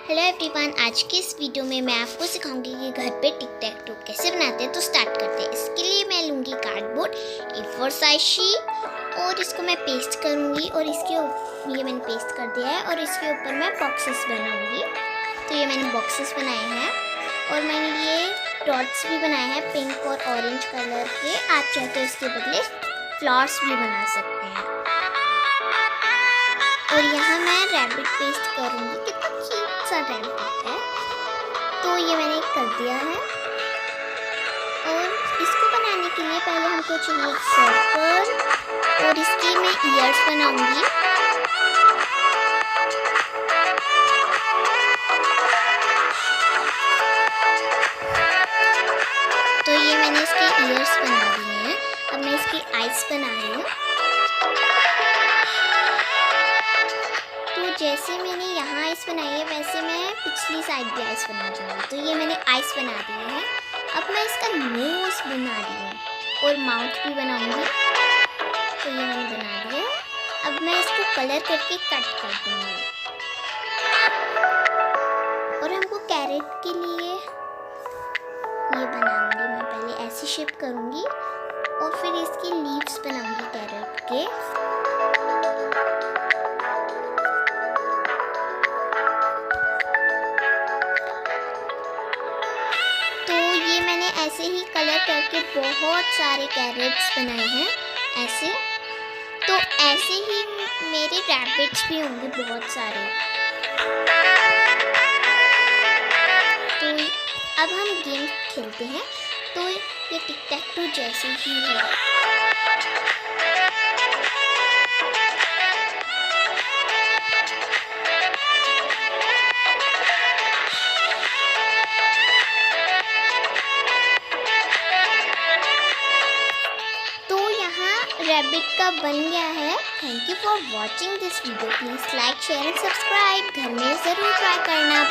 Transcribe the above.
Hello everyone, आज की इस वीडियो में मैं आपको सिखाऊंगी कि घर पे टिक टैक टू कैसे बनाते हैं। तो स्टार्ट करते हैं। इसके लिए मैं लूँगी कार्डबोर्ड, A4 साइज शीट और इसको मैं पेस्ट करूँगी। और ये मैंने पेस्ट कर दिया है और इसके ऊपर मैं बॉक्सेस बनाऊँगी। तो ये मैंने बॉक्सेस बनाए हैं और मैंने ये डॉट्स भी बनाए हैं पिंक और ऑरेंज कलर के। आप चाहे तो इसके बदले फ्लावर्स भी बना सकते हैं। और यहाँ मैं रैबिट पेस्ट करूँगी। कितना क्यूट सा रैबिट है। तो ये मैंने कर दिया है। और इसको बनाने के लिए पहले हमको चाहिए एक सर्कल और इसकी मैं ईयर्स बनाऊँगी। तो ये मैंने इसके ईयर्स बना दिए हैं। अब मैं इसकी आइज बना रही हूँ। तो जैसे मैंने यहाँ आइस बनाई है वैसे मैं पिछली साइड भी आइस बना दूँगी। तो ये मैंने आइस बना दी है। अब मैं इसका नोज बना रही हूँ और माउथ भी बनाऊँगी। तो ये मैंने बना दिया। अब मैं इसको कलर करके कट कर दूँगी। और हमको कैरेट के लिए ये बनाऊँगी। मैं पहले ऐसी शेप करूँगी और फिर इसकी लीव्स बनाऊँगी कैरेट के। ऐसे ही कलर करके बहुत सारे कैरेट्स बनाए हैं ऐसे। तो ऐसे ही मेरे रैबिट्स भी होंगे बहुत सारे। तो अब हम गेम खेलते हैं। तो ये टिक टैक टू जैसे ही है। रैबिट का बन गया है। Thank you for watching this video. Please like share and subscribe. घर में ज़रूर ट्राई करना।